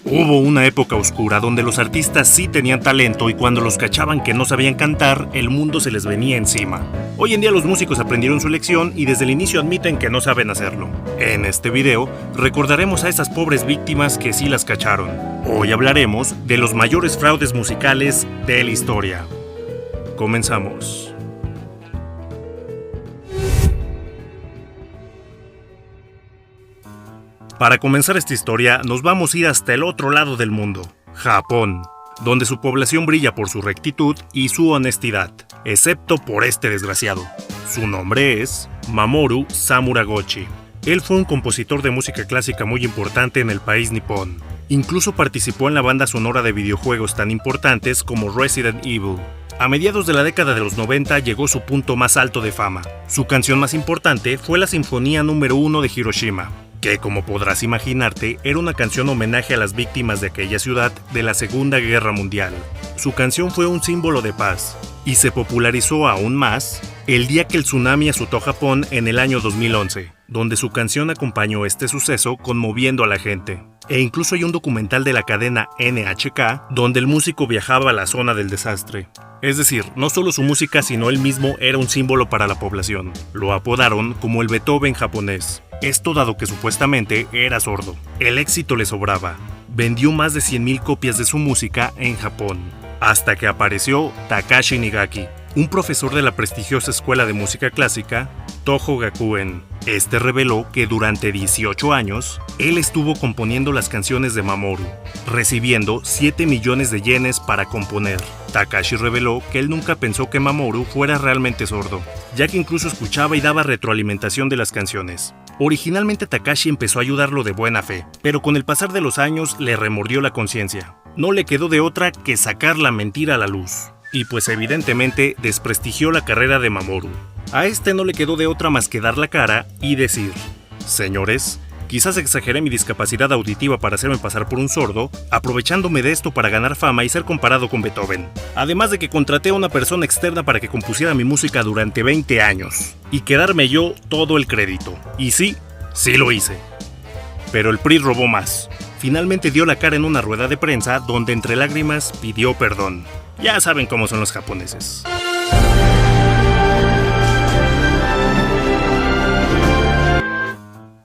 Hubo una época oscura donde los artistas sí tenían talento y cuando los cachaban que no sabían cantar, el mundo se les venía encima. Hoy en día los músicos aprendieron su lección y desde el inicio admiten que no saben hacerlo. En este video recordaremos a esas pobres víctimas que sí las cacharon. Hoy hablaremos de los mayores fraudes musicales de la historia. Comenzamos. Para comenzar esta historia, nos vamos a ir hasta el otro lado del mundo, Japón, donde su población brilla por su rectitud y su honestidad, excepto por este desgraciado. Su nombre es Mamoru Samuragochi. Él fue un compositor de música clásica muy importante en el país nipón. Incluso participó en la banda sonora de videojuegos tan importantes como Resident Evil. A mediados de la década de los 90 llegó su punto más alto de fama. Su canción más importante fue la Sinfonía número 1 de Hiroshima, que como podrás imaginarte era una canción homenaje a las víctimas de aquella ciudad de la Segunda Guerra Mundial. Su canción fue un símbolo de paz, y se popularizó aún más el día que el tsunami azotó Japón en el año 2011, donde su canción acompañó este suceso conmoviendo a la gente. E incluso hay un documental de la cadena NHK donde el músico viajaba a la zona del desastre. Es decir, no solo su música sino él mismo era un símbolo para la población. Lo apodaron como el Beethoven japonés. Esto dado que supuestamente era sordo. El éxito le sobraba. Vendió más de 100,000 copias de su música en Japón. Hasta que apareció Takashi Nigaki, un profesor de la prestigiosa escuela de música clásica, Toho Gakuen. Este reveló que durante 18 años, él estuvo componiendo las canciones de Mamoru, recibiendo 7 millones de yenes para componer. Takashi reveló que él nunca pensó que Mamoru fuera realmente sordo, ya que incluso escuchaba y daba retroalimentación de las canciones. Originalmente Takashi empezó a ayudarlo de buena fe, pero con el pasar de los años le remordió la conciencia. No le quedó de otra que sacar la mentira a la luz. Y pues evidentemente desprestigió la carrera de Mamoru. A este no le quedó de otra más que dar la cara y decir: señores, quizás exageré mi discapacidad auditiva para hacerme pasar por un sordo, aprovechándome de esto para ganar fama y ser comparado con Beethoven. Además de que contraté a una persona externa para que compusiera mi música durante 20 años, y quedarme yo todo el crédito. Y sí lo hice. Pero el PRI robó más. Finalmente dio la cara en una rueda de prensa donde entre lágrimas pidió perdón. Ya saben cómo son los japoneses.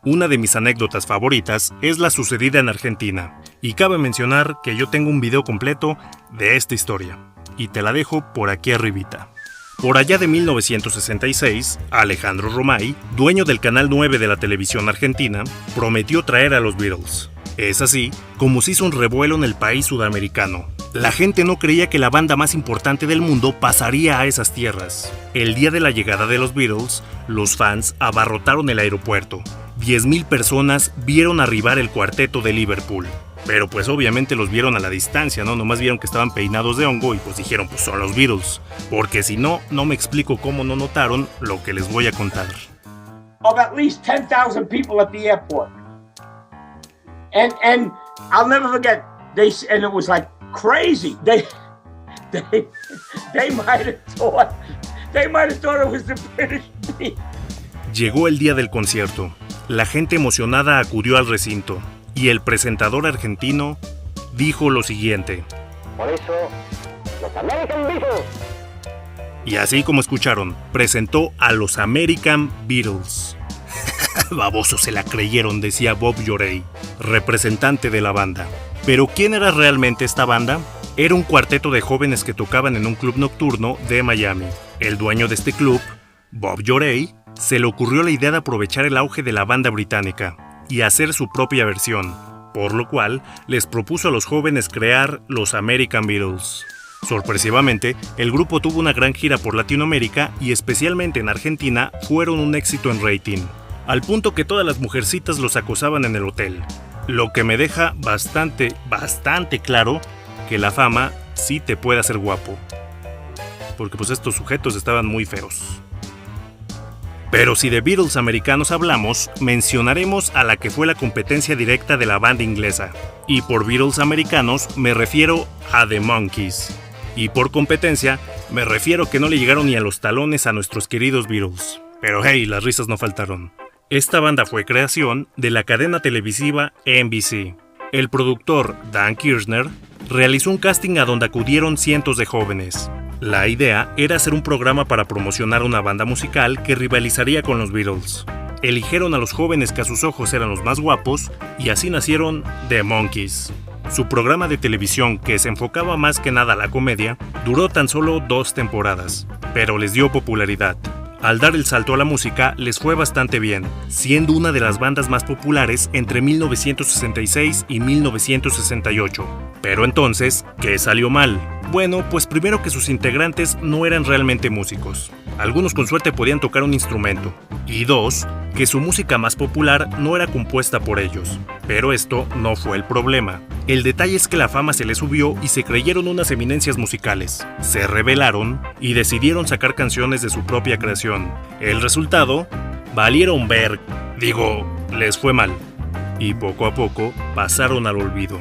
Una de mis anécdotas favoritas es la sucedida en Argentina, y cabe mencionar que yo tengo un video completo de esta historia, y te la dejo por aquí arribita. Por allá de 1966, Alejandro Romay, dueño del Canal 9 de la televisión argentina, prometió traer a los Beatles. Es así como se hizo un revuelo en el país sudamericano. La gente no creía que la banda más importante del mundo pasaría a esas tierras. El día de la llegada de los Beatles, los fans abarrotaron el aeropuerto. 10,000 personas vieron arribar el cuarteto de Liverpool. Pero pues obviamente los vieron a la distancia, ¿no? Nomás vieron que estaban peinados de hongo y pues dijeron, pues son los Beatles. Porque si no, no me explico cómo no notaron lo que les voy a contar. Of at least 10,000 people at the airport. And I'll never forget, and it was like crazy. They might have thought it was the British people. Llegó el día del concierto. La gente emocionada acudió al recinto y el presentador argentino dijo lo siguiente: por eso, los American Beatles. Y así como escucharon, presentó a los American Beatles. Babosos se la creyeron, decía Bob Yorey, representante de la banda. Pero ¿quién era realmente esta banda? Era un cuarteto de jóvenes que tocaban en un club nocturno de Miami. El dueño de este club, Bob Yorey, se le ocurrió la idea de aprovechar el auge de la banda británica y hacer su propia versión, por lo cual les propuso a los jóvenes crear los American Beatles. Sorpresivamente, el grupo tuvo una gran gira por Latinoamérica y especialmente en Argentina fueron un éxito en rating, al punto que todas las mujercitas los acosaban en el hotel, lo que me deja bastante claro que la fama sí te puede hacer guapo, porque pues estos sujetos estaban muy feos. Pero si de Beatles americanos hablamos, mencionaremos a la que fue la competencia directa de la banda inglesa, y por Beatles americanos me refiero a The Monkees. Y por competencia, me refiero que no le llegaron ni a los talones a nuestros queridos Beatles. Pero hey, las risas no faltaron. Esta banda fue creación de la cadena televisiva NBC. El productor, Dan Kirshner, realizó un casting a donde acudieron cientos de jóvenes. La idea era hacer un programa para promocionar una banda musical que rivalizaría con los Beatles. Eligieron a los jóvenes que a sus ojos eran los más guapos y así nacieron The Monkees. Su programa de televisión, que se enfocaba más que nada a la comedia, duró tan solo 2 temporadas, pero les dio popularidad. Al dar el salto a la música, les fue bastante bien, siendo una de las bandas más populares entre 1966 y 1968. Pero entonces, ¿qué salió mal? Bueno, pues primero que sus integrantes no eran realmente músicos. Algunos con suerte podían tocar un instrumento. Y 2, que su música más popular no era compuesta por ellos. Pero esto no fue el problema. El detalle es que la fama se les subió y se creyeron unas eminencias musicales. Se rebelaron y decidieron sacar canciones de su propia creación. El resultado, valieron ver. Les fue mal. Y poco a poco pasaron al olvido.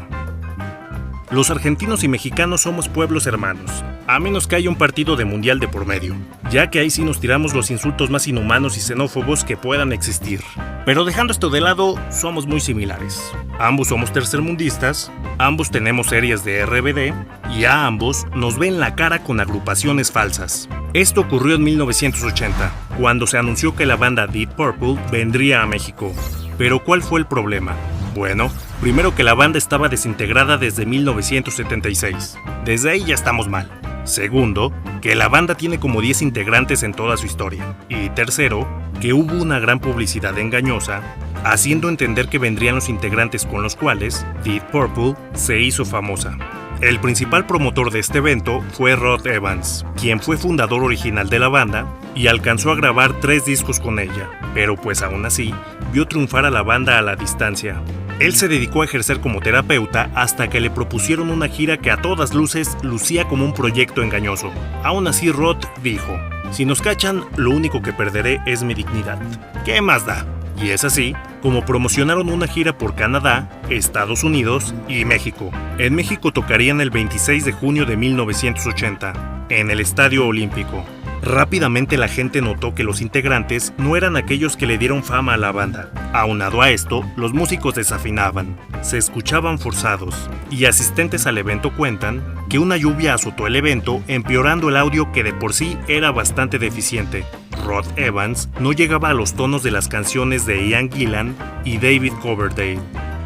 Los argentinos y mexicanos somos pueblos hermanos, a menos que haya un partido de mundial de por medio, ya que ahí sí nos tiramos los insultos más inhumanos y xenófobos que puedan existir. Pero dejando esto de lado, somos muy similares. Ambos somos tercermundistas, ambos tenemos series de RBD y a ambos nos ven la cara con agrupaciones falsas. Esto ocurrió en 1980, cuando se anunció que la banda Deep Purple vendría a México. Pero ¿cuál fue el problema? Bueno, primero que la banda estaba desintegrada desde 1976. Desde ahí ya estamos mal. Segundo, que la banda tiene como 10 integrantes en toda su historia. Y tercero, que hubo una gran publicidad engañosa, haciendo entender que vendrían los integrantes con los cuales Deep Purple se hizo famosa. El principal promotor de este evento fue Rod Evans, quien fue fundador original de la banda y alcanzó a grabar 3 discos con ella, pero pues aún así, vio triunfar a la banda a la distancia. Él se dedicó a ejercer como terapeuta hasta que le propusieron una gira que a todas luces lucía como un proyecto engañoso. Aún así, Rod dijo: "Si nos cachan, lo único que perderé es mi dignidad. ¿Qué más da?". Y es así como promocionaron una gira por Canadá, Estados Unidos y México. En México tocarían el 26 de junio de 1980, en el Estadio Olímpico. Rápidamente la gente notó que los integrantes no eran aquellos que le dieron fama a la banda. Aunado a esto, los músicos desafinaban, se escuchaban forzados, y asistentes al evento cuentan que una lluvia azotó el evento, empeorando el audio que de por sí era bastante deficiente. Rod Evans no llegaba a los tonos de las canciones de Ian Gillan y David Coverdale.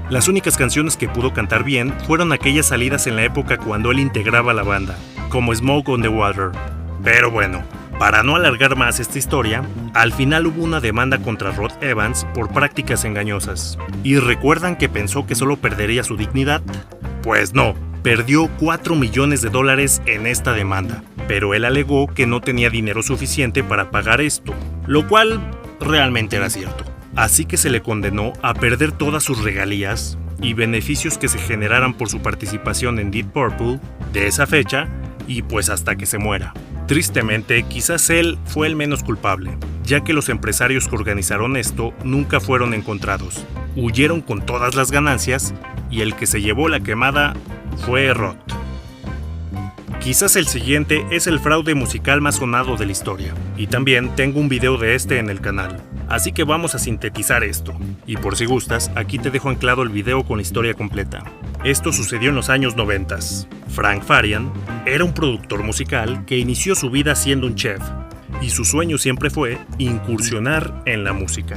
Las únicas canciones que pudo cantar bien fueron aquellas salidas en la época cuando él integraba la banda, como Smoke on the Water. Pero bueno, para no alargar más esta historia, al final hubo una demanda contra Rod Evans por prácticas engañosas. ¿Y recuerdan que pensó que solo perdería su dignidad? Pues no, perdió $4 millones en esta demanda, pero él alegó que no tenía dinero suficiente para pagar esto, lo cual realmente era cierto. Así que se le condenó a perder todas sus regalías y beneficios que se generaran por su participación en Deep Purple de esa fecha y pues hasta que se muera. Tristemente, quizás él fue el menos culpable, ya que los empresarios que organizaron esto nunca fueron encontrados. Huyeron con todas las ganancias y el que se llevó la quemada fue Rod. Quizás el siguiente es el fraude musical más sonado de la historia, y también tengo un video de este en el canal, así que vamos a sintetizar esto, y por si gustas, aquí te dejo anclado el video con la historia completa. Esto sucedió en los años 90. Frank Farian era un productor musical que inició su vida siendo un chef, y su sueño siempre fue incursionar en la música.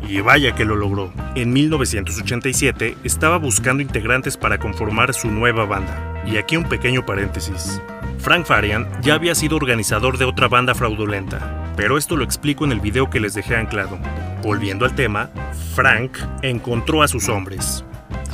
Y vaya que lo logró. En 1987 estaba buscando integrantes para conformar su nueva banda. Y aquí un pequeño paréntesis. Frank Farian ya había sido organizador de otra banda fraudulenta, pero esto lo explico en el video que les dejé anclado. Volviendo al tema, Frank encontró a sus hombres: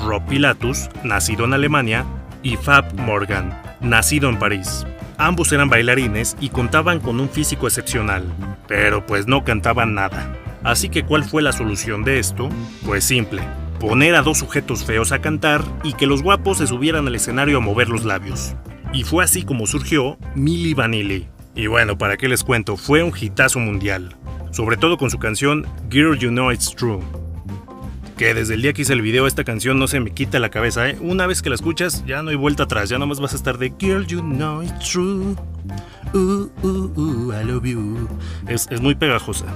Rob Pilatus, nacido en Alemania, y Fab Morgan, nacido en París. Ambos eran bailarines y contaban con un físico excepcional, pero pues no cantaban nada. Así que ¿cuál fue la solución de esto? Pues simple: poner a 2 sujetos feos a cantar y que los guapos se subieran al escenario a mover los labios. Y fue así como surgió Milli Vanilli. Y bueno, ¿para qué les cuento? Fue un hitazo mundial, sobre todo con su canción Girl You Know It's True, que desde el día que hice el video esta canción no se me quita la cabeza, ¿eh? Una vez que la escuchas ya no hay vuelta atrás, ya nomás vas a estar de Girl You Know It's True, I love you. Es muy pegajosa,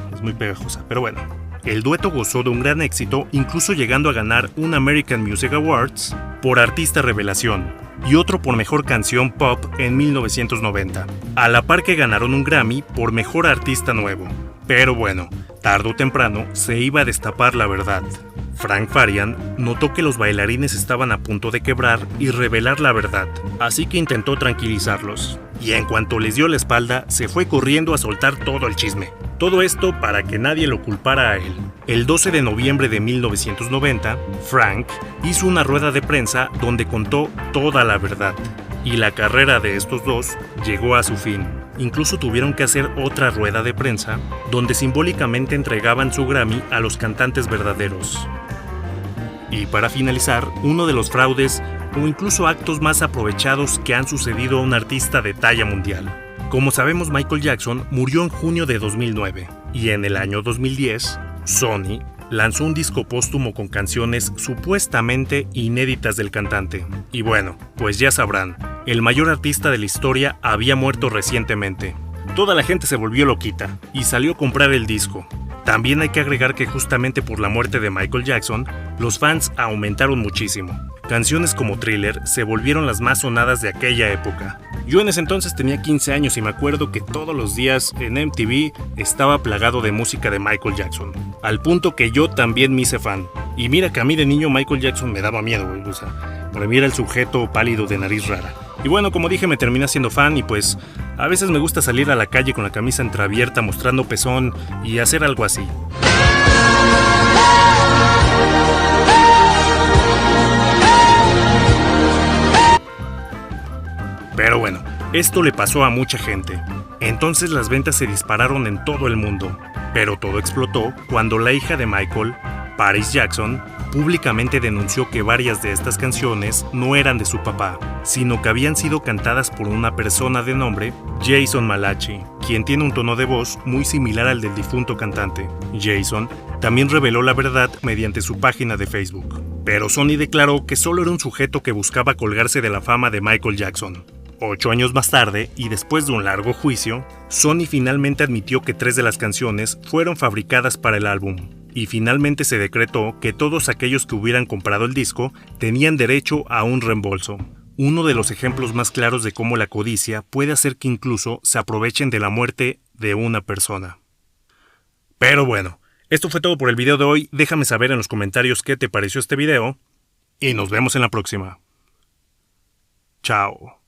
pero bueno. el dueto gozó de un gran éxito, incluso llegando a ganar un American Music Awards por Artista Revelación y otro por Mejor Canción Pop en 1990, a la par que ganaron un Grammy por Mejor Artista Nuevo. Pero bueno, tarde o temprano se iba a destapar la verdad. Frank Farian notó que los bailarines estaban a punto de quebrar y revelar la verdad, así que intentó tranquilizarlos. Y en cuanto les dio la espalda, se fue corriendo a soltar todo el chisme. Todo esto para que nadie lo culpara a él. El 12 de noviembre de 1990, Frank hizo una rueda de prensa donde contó toda la verdad. Y la carrera de estos dos llegó a su fin. Incluso tuvieron que hacer otra rueda de prensa donde simbólicamente entregaban su Grammy a los cantantes verdaderos. Y para finalizar, uno de los fraudes o incluso actos más aprovechados que han sucedido a un artista de talla mundial. Como sabemos, Michael Jackson murió en junio de 2009 y en el año 2010, Sony lanzó un disco póstumo con canciones supuestamente inéditas del cantante. Y bueno, pues ya sabrán, el mayor artista de la historia había muerto recientemente. Toda la gente se volvió loquita y salió a comprar el disco. También hay que agregar que justamente por la muerte de Michael Jackson, los fans aumentaron muchísimo. Canciones como Thriller se volvieron las más sonadas de aquella época. Yo en ese entonces tenía 15 años y me acuerdo que todos los días en MTV estaba plagado de música de Michael Jackson. Al punto que yo también me hice fan. Y mira que a mí de niño Michael Jackson me daba miedo, güey. O sea, para mí era el sujeto pálido de nariz rara. Y bueno, como dije, me terminé siendo fan y pues a veces me gusta salir a la calle con la camisa entreabierta mostrando pezón y hacer algo así. Pero bueno, esto le pasó a mucha gente. Entonces las ventas se dispararon en todo el mundo. Pero todo explotó cuando la hija de Michael, Paris Jackson, públicamente denunció que varias de estas canciones no eran de su papá, sino que habían sido cantadas por una persona de nombre Jason Malachi, quien tiene un tono de voz muy similar al del difunto cantante. Jason también reveló la verdad mediante su página de Facebook. Pero Sony declaró que solo era un sujeto que buscaba colgarse de la fama de Michael Jackson. 8 años más tarde, y después de un largo juicio, Sony finalmente admitió que 3 de las canciones fueron fabricadas para el álbum, y finalmente se decretó que todos aquellos que hubieran comprado el disco tenían derecho a un reembolso. Uno de los ejemplos más claros de cómo la codicia puede hacer que incluso se aprovechen de la muerte de una persona. Pero bueno, esto fue todo por el video de hoy. Déjame saber en los comentarios qué te pareció este video, y nos vemos en la próxima. Chao.